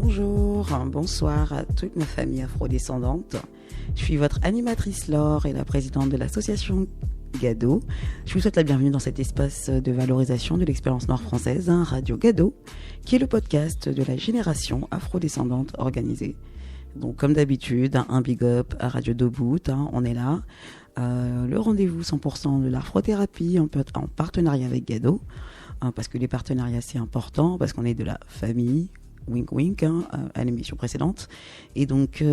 Bonjour, bonsoir à toute ma famille afrodescendante. Je suis votre animatrice Laure et la présidente de l'association Gado. Je vous souhaite la bienvenue dans cet espace de valorisation de l'expérience noire française, Radio Gado, qui est le podcast de la génération afrodescendante organisée. Donc comme d'habitude, un big up à Radio Dobout, on est là. Le rendez-vous 100% de l'afrothérapie en partenariat avec Gado, parce que les partenariats c'est important, parce qu'on est de la famille, wink wink, à l'émission précédente. Et donc,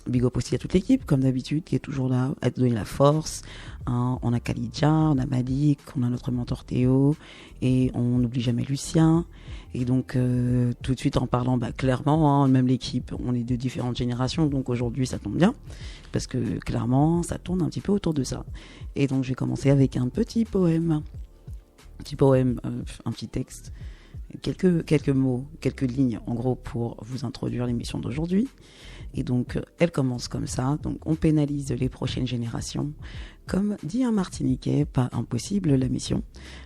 big up aussi à toute l'équipe, comme d'habitude, qui est toujours là, à te donner la force. On a Khalidja, on a Malik, on a notre mentor Théo, et on n'oublie jamais Lucien. Et donc, tout de suite en parlant clairement, même l'équipe, on est de différentes générations, donc aujourd'hui ça tombe bien, parce que clairement, ça tourne un petit peu autour de ça. Et donc, je vais commencer avec un petit poème, un petit texte, quelques mots, quelques lignes en gros pour vous introduire l'émission d'aujourd'hui. Et donc elle commence comme ça. Donc on pénalise les prochaines générations. Comme dit un Martiniquais, pas impossible la mission.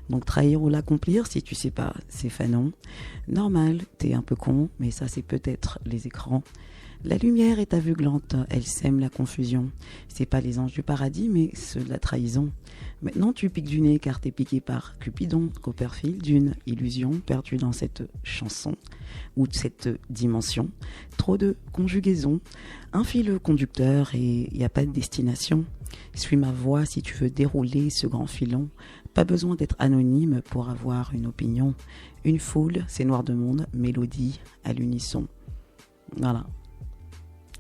Donc trahir ou l'accomplir, si tu sais pas, c'est fanon. Normal, t'es un peu con, mais ça c'est peut-être les écrans. La lumière est aveuglante, elle sème la confusion. C'est pas les anges du paradis, mais ceux de la trahison. Maintenant tu piques du nez car t'es piqué par Cupidon, qu'au perfil d'une illusion perdue dans cette chanson ou cette dimension. Trop de conjugaisons, un fil conducteur et y a pas de destination. Suis ma voix si tu veux dérouler ce grand filon. Pas besoin d'être anonyme pour avoir une opinion. Une foule, c'est noir de monde, mélodie à l'unisson. Voilà.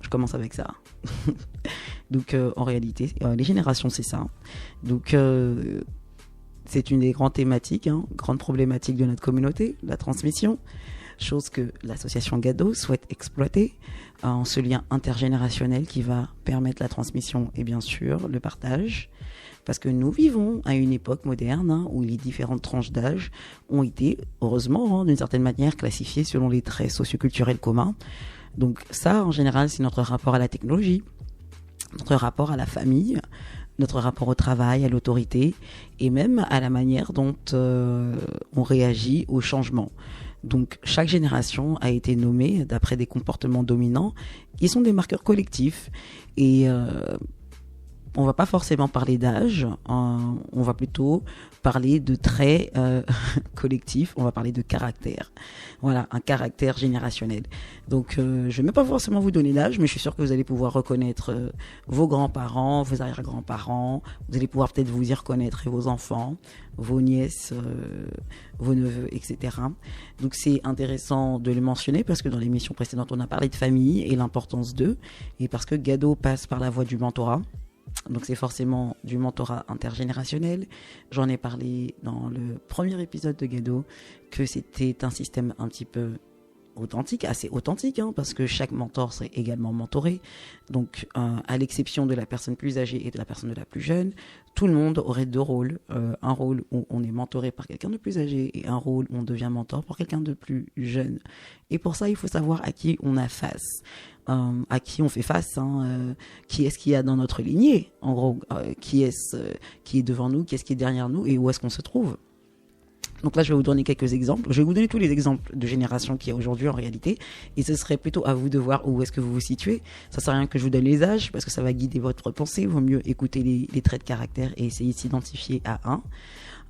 Je commence avec ça. Donc, en réalité, les générations, c'est ça. Donc, c'est une des grandes thématiques, grande problématique de notre communauté, la transmission. Chose que l'association Gado souhaite exploiter en ce lien intergénérationnel qui va permettre la transmission et bien sûr le partage. Parce que nous vivons à une époque moderne où les différentes tranches d'âge ont été, heureusement, d'une certaine manière, classifiées selon les traits socioculturels communs. Donc ça, en général, c'est notre rapport à la technologie, notre rapport à la famille, notre rapport au travail, à l'autorité, et même à la manière dont on réagit au changement. Donc chaque génération a été nommée d'après des comportements dominants qui sont des marqueurs collectifs. Et on va pas forcément parler d'âge, on va plutôt parler de traits collectifs, on va parler de caractère. Voilà, un caractère générationnel. Donc je vais même pas forcément vous donner l'âge, mais je suis sûre que vous allez pouvoir reconnaître vos grands-parents, vos arrière-grands-parents, vous allez pouvoir peut-être vous y reconnaître et vos enfants, vos nièces, vos neveux, etc. Donc c'est intéressant de le mentionner parce que dans l'émission précédente, on a parlé de famille et l'importance d'eux, et parce que Gado passe par la voie du mentorat. Donc c'est forcément du mentorat intergénérationnel. J'en ai parlé dans le premier épisode de Gado que c'était un système un petit peu authentique, assez authentique, parce que chaque mentor serait également mentoré. Donc à l'exception de la personne plus âgée et de la personne de la plus jeune, tout le monde aurait deux rôles. Un rôle où on est mentoré par quelqu'un de plus âgé et un rôle où on devient mentor par quelqu'un de plus jeune. Et pour ça, il faut savoir à qui on a face. À qui on fait face, qui est-ce qu'il y a dans notre lignée, en gros, qui est-ce qui est devant nous, qui est-ce qui est derrière nous et où est-ce qu'on se trouve. Donc là, je vais vous donner quelques exemples. Je vais vous donner tous les exemples de génération qu'il y a aujourd'hui en réalité, et ce serait plutôt à vous de voir où est-ce que vous vous situez. Ça sert à rien que je vous donne les âges, parce que ça va guider votre pensée. Il vaut mieux écouter les traits de caractère et essayer de s'identifier à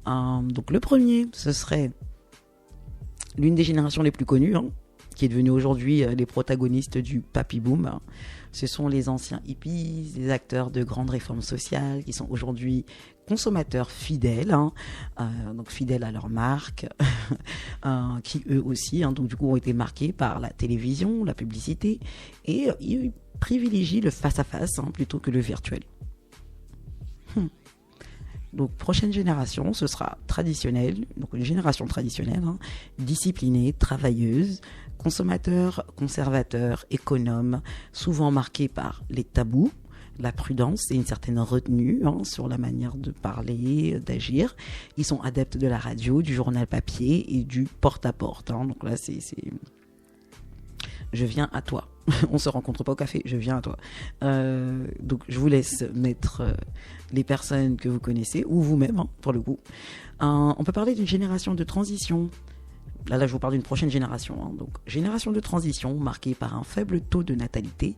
un. Donc le premier, ce serait l'une des générations les plus connues, qui est devenu aujourd'hui les protagonistes du papy boom. Ce sont les anciens hippies, les acteurs de grandes réformes sociales qui sont aujourd'hui consommateurs fidèles, donc fidèles à leur marque, qui eux aussi, donc du coup ont été marqués par la télévision, la publicité, et ils privilégient le face-à-face plutôt que le virtuel. Donc prochaine génération, ce sera traditionnelle, donc une génération traditionnelle, disciplinée, travailleuse, consommateur, conservateur, économe, souvent marquée par les tabous, la prudence et une certaine retenue sur la manière de parler, d'agir. Ils sont adeptes de la radio, du journal papier et du porte-à-porte. Donc là, c'est je viens à toi. On se rencontre pas au café, je viens à toi. Donc je vous laisse mettre les personnes que vous connaissez, ou vous-même, pour le coup. On peut parler d'une génération de transition. Là, je vous parle d'une prochaine génération. Hein. Donc, génération de transition marquée par un faible taux de natalité,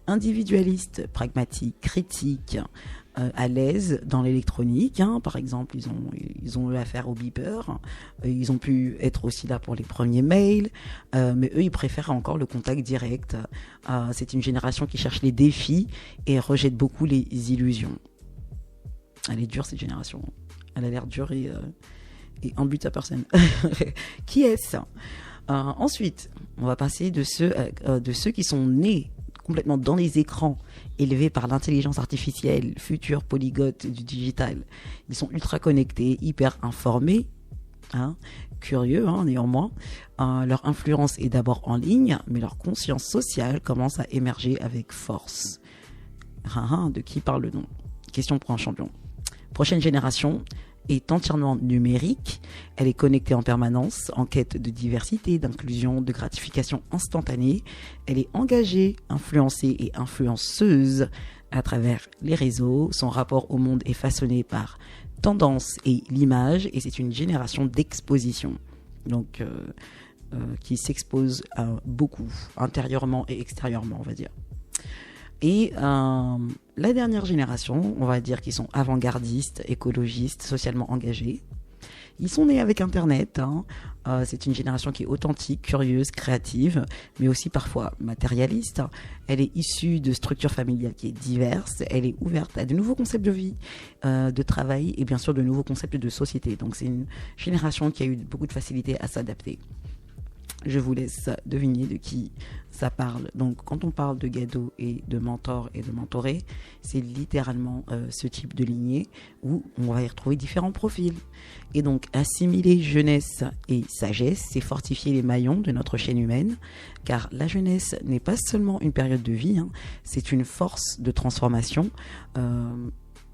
individualiste, pragmatique, critique, à l'aise dans l'électronique. Hein. Par exemple, ils ont eu affaire au beeper. Ils ont pu être aussi là pour les premiers mails. Mais eux, ils préfèrent encore le contact direct. C'est une génération qui cherche les défis et rejette beaucoup les illusions. Elle est dure, cette génération. Elle a l'air dure et un but à personne. Qui est-ce? Ensuite, on va passer de ceux qui sont nés complètement dans les écrans, élevés par l'intelligence artificielle, futurs polygotes du digital. Ils sont ultra connectés, hyper informés, hein, curieux néanmoins. Leur influence est d'abord en ligne, mais leur conscience sociale commence à émerger avec force. De qui parle-t-on? Question pour un champion. Prochaine génération est entièrement numérique. Elle est connectée en permanence, en quête de diversité, d'inclusion, de gratification instantanée. Elle est engagée, influencée et influenceuse à travers les réseaux. Son rapport au monde est façonné par tendance et l'image, et c'est une génération d'exposition. Donc, qui s'expose beaucoup, intérieurement et extérieurement, on va dire. Et la dernière génération, on va dire qu'ils sont avant-gardistes, écologistes, socialement engagés. Ils sont nés avec Internet. C'est une génération qui est authentique, curieuse, créative, mais aussi parfois matérialiste. Elle est issue de structures familiales qui est diverses. Elle est ouverte à de nouveaux concepts de vie, de travail et bien sûr de nouveaux concepts de société. Donc c'est une génération qui a eu beaucoup de facilité à s'adapter. Je vous laisse deviner de qui ça parle. Donc, quand on parle de Gado et de mentor et de mentoré, c'est littéralement ce type de lignée où on va y retrouver différents profils. Et donc, assimiler jeunesse et sagesse, c'est fortifier les maillons de notre chaîne humaine, car la jeunesse n'est pas seulement une période de vie, c'est une force de transformation.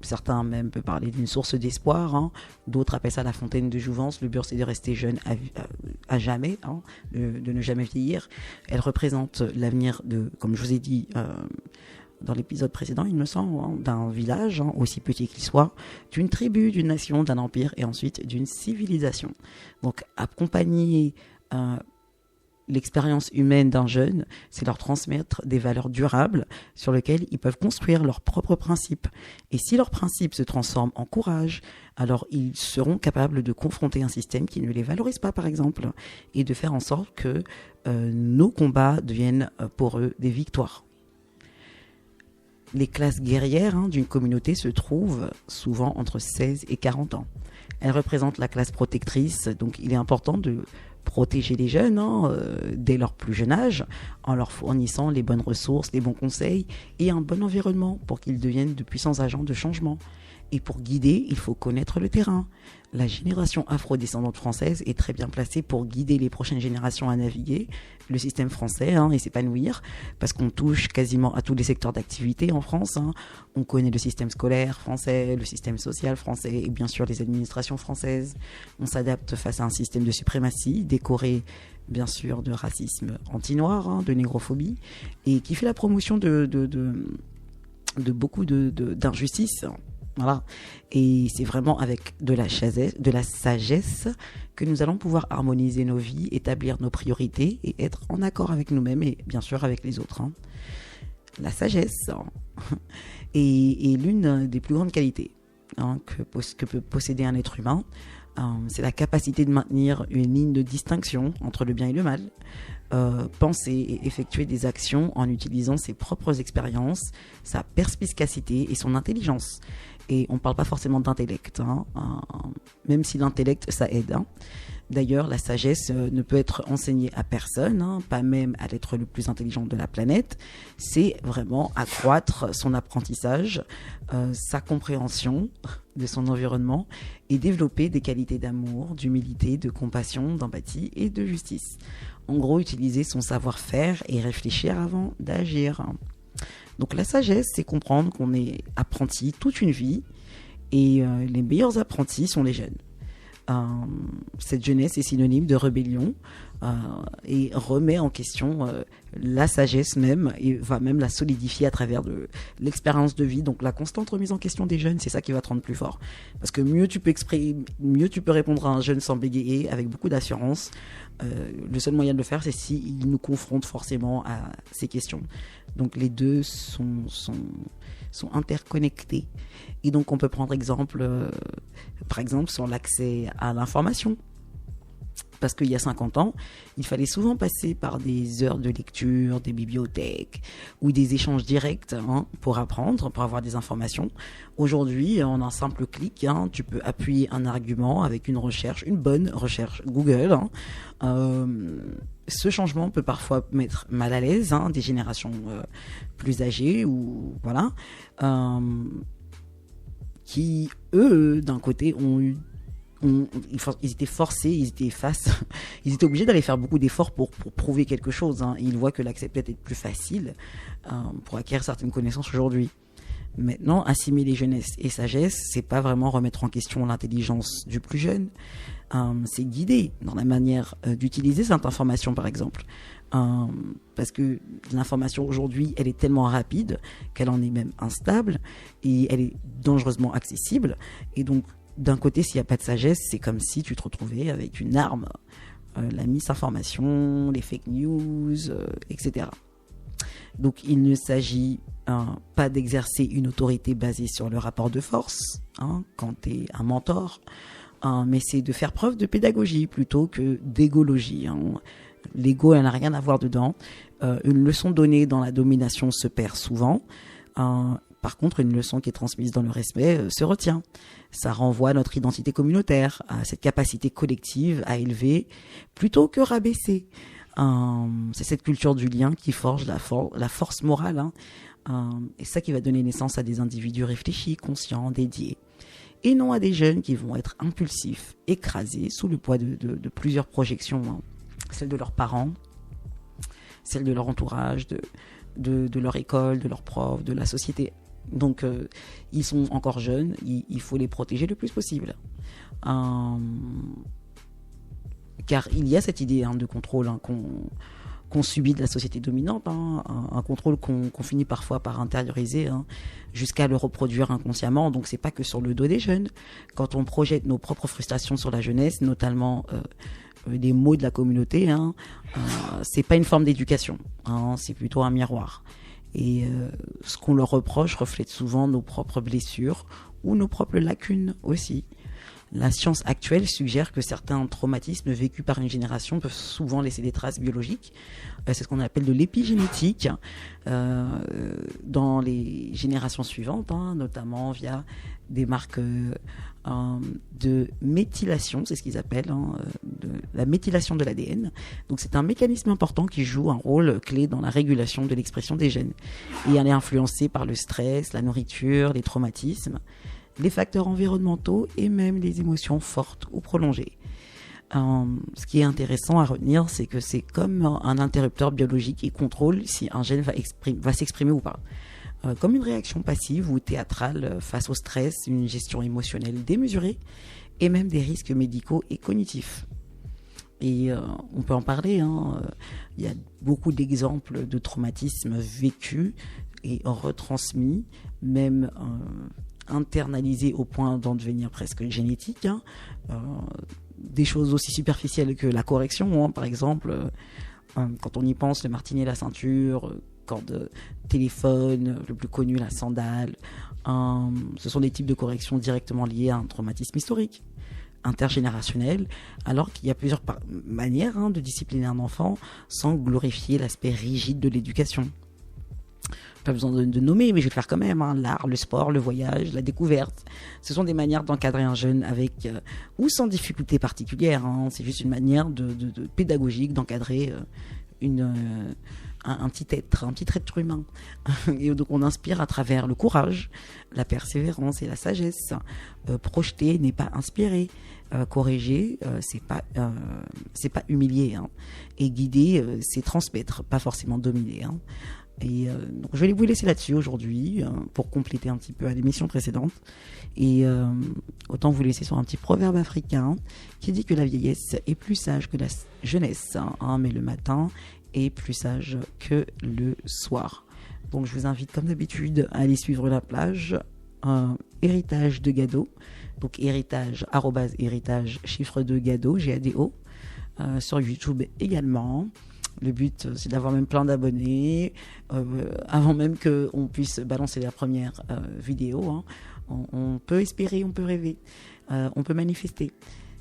Certains même peuvent parler d'une source d'espoir, d'autres appellent ça la fontaine de jouvence. Le but, c'est de rester jeune à jamais, de ne jamais vieillir. Elle représente l'avenir comme je vous ai dit dans l'épisode précédent, il me semble, d'un village, aussi petit qu'il soit, d'une tribu, d'une nation, d'un empire et ensuite d'une civilisation. Donc accompagner l'expérience humaine d'un jeune, c'est leur transmettre des valeurs durables sur lesquelles ils peuvent construire leurs propres principes. Et si leurs principes se transforment en courage, alors ils seront capables de confronter un système qui ne les valorise pas, par exemple, et de faire en sorte que nos combats deviennent pour eux des victoires. Les classes guerrières d'une communauté se trouvent souvent entre 16 et 40 ans. Elles représentent la classe protectrice, donc il est important de protéger les jeunes dès leur plus jeune âge en leur fournissant les bonnes ressources, les bons conseils et un bon environnement pour qu'ils deviennent de puissants agents de changement. Et pour guider, il faut connaître le terrain. La génération afrodescendante française est très bien placée pour guider les prochaines générations à naviguer le système français et s'épanouir, parce qu'on touche quasiment à tous les secteurs d'activité en France. On connaît le système scolaire français, le système social français et bien sûr les administrations françaises. On s'adapte face à un système de suprématie décoré bien sûr de racisme anti-noir, de négrophobie, et qui fait la promotion de beaucoup d'injustices. Voilà. Et c'est vraiment avec de la sagesse que nous allons pouvoir harmoniser nos vies, établir nos priorités et être en accord avec nous-mêmes et bien sûr avec les autres. La sagesse est l'une des plus grandes qualités que peut posséder un être humain. C'est la capacité de maintenir une ligne de distinction entre le bien et le mal, penser et effectuer des actions en utilisant ses propres expériences, sa perspicacité et son intelligence. Et on ne parle pas forcément d'intellect, même si l'intellect, ça aide. D'ailleurs, la sagesse ne peut être enseignée à personne, pas même à l'être le plus intelligent de la planète. C'est vraiment accroître son apprentissage, sa compréhension de son environnement et développer des qualités d'amour, d'humilité, de compassion, d'empathie et de justice. En gros, utiliser son savoir-faire et réfléchir avant d'agir. Donc la sagesse, c'est comprendre qu'on est apprenti toute une vie et les meilleurs apprentis sont les jeunes. Cette jeunesse est synonyme de rébellion, et remet en question la sagesse même et va même la solidifier à travers de l'expérience de vie. Donc la constante remise en question des jeunes, c'est ça qui va te rendre plus fort. Parce que mieux tu peux répondre à un jeune sans bégayer, avec beaucoup d'assurance. Le seul moyen de le faire, c'est s'il nous confronte forcément à ces questions. Donc les deux sont interconnectés. Et donc on peut prendre par exemple sur l'accès à l'information. Parce qu'il y a 50 ans, il fallait souvent passer par des heures de lecture, des bibliothèques ou des échanges directs pour apprendre, pour avoir des informations. Aujourd'hui, en un simple clic, tu peux appuyer un argument avec une bonne recherche Google. Ce changement peut parfois mettre mal à l'aise des générations plus âgées ou voilà, qui eux, d'un côté, ils étaient forcés, ils étaient obligés d'aller faire beaucoup d'efforts pour prouver quelque chose. Ils voient que l'accès peut être plus facile pour acquérir certaines connaissances aujourd'hui. Maintenant, assimiler jeunesse et sagesse, c'est pas vraiment remettre en question l'intelligence du plus jeune. C'est guider dans la manière d'utiliser cette information, par exemple. Parce que l'information aujourd'hui, elle est tellement rapide qu'elle en est même instable et elle est dangereusement accessible. Et donc, d'un côté, s'il n'y a pas de sagesse, c'est comme si tu te retrouvais avec une arme, la misinformation, les fake news, etc. Donc, il ne s'agit pas d'exercer une autorité basée sur le rapport de force, quand tu es un mentor, mais c'est de faire preuve de pédagogie plutôt que d'égologie. L'ego, elle n'a rien à voir dedans. Une leçon donnée dans la domination se perd souvent. Par contre, une leçon qui est transmise dans le respect se retient. Ça renvoie à notre identité communautaire, à cette capacité collective à élever plutôt que rabaisser. C'est cette culture du lien qui forge la force morale. Et ça qui va donner naissance à des individus réfléchis, conscients, dédiés. Et non à des jeunes qui vont être impulsifs, écrasés sous le poids de plusieurs projections. Celles de leurs parents, celles de leur entourage, de leur école, de leurs profs, de la société. Donc, ils sont encore jeunes, il faut les protéger le plus possible. Car il y a cette idée de contrôle qu'on subit de la société dominante, un contrôle qu'on finit parfois par intérioriser jusqu'à le reproduire inconsciemment. Donc, c'est pas que sur le dos des jeunes. Quand on projette nos propres frustrations sur la jeunesse, notamment des mots de la communauté, c'est pas une forme d'éducation, c'est plutôt un miroir. Et ce qu'on leur reproche reflète souvent nos propres blessures ou nos propres lacunes aussi. La science actuelle suggère que certains traumatismes vécus par une génération peuvent souvent laisser des traces biologiques. C'est ce qu'on appelle de l'épigénétique dans les générations suivantes, notamment via des marques de méthylation, c'est ce qu'ils appellent, de la méthylation de l'ADN. Donc c'est un mécanisme important qui joue un rôle clé dans la régulation de l'expression des gènes. Et elle est influencée par le stress, la nourriture, les traumatismes, les facteurs environnementaux et même les émotions fortes ou prolongées. Ce qui est intéressant à retenir, c'est que c'est comme un interrupteur biologique qui contrôle si un gène va s'exprimer ou pas. Comme une réaction passive ou théâtrale face au stress, une gestion émotionnelle démesurée et même des risques médicaux et cognitifs. Et on peut en parler, il y a beaucoup d'exemples de traumatismes vécus et retransmis, même internalisés au point d'en devenir presque génétique. Des choses aussi superficielles que la correction, par exemple, quand on y pense, le martinet, la ceinture, corde téléphone, le plus connu, la sandale, ce sont des types de corrections directement liées à un traumatisme historique, intergénérationnel, alors qu'il y a plusieurs manières de discipliner un enfant sans glorifier l'aspect rigide de l'éducation. Pas besoin de nommer, mais je vais le faire quand même. L'art, le sport, le voyage, la découverte. Ce sont des manières d'encadrer un jeune avec ou sans difficulté particulière. C'est juste une manière de pédagogique d'encadrer un petit être humain. Et donc on inspire à travers le courage, la persévérance et la sagesse. Projeter n'est pas inspirer. Corriger, c'est pas humilier. Et guider, c'est transmettre, pas forcément dominer. Et donc je vais vous laisser là-dessus aujourd'hui pour compléter un petit peu à l'émission précédente. Et autant vous laisser sur un petit proverbe africain qui dit que la vieillesse est plus sage que la jeunesse, mais le matin est plus sage que le soir. Donc je vous invite comme d'habitude à aller suivre la plage héritage de Gado, donc héritage @héritage chiffre de Gado GADO sur YouTube également. Le but, c'est d'avoir même plein d'abonnés avant même qu'on puisse balancer la première vidéo. On peut espérer, on peut rêver, on peut manifester.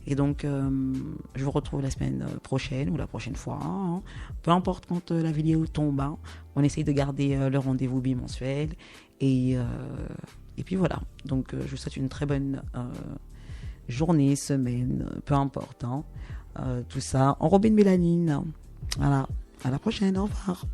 Et donc, je vous retrouve la semaine prochaine ou la prochaine fois. Peu importe quand la vidéo tombe, on essaye de garder le rendez-vous bimensuel. Et puis voilà. Donc, je vous souhaite une très bonne journée, semaine, peu importe. Tout ça enrobé de mélanine. Voilà. À la prochaine. Au revoir.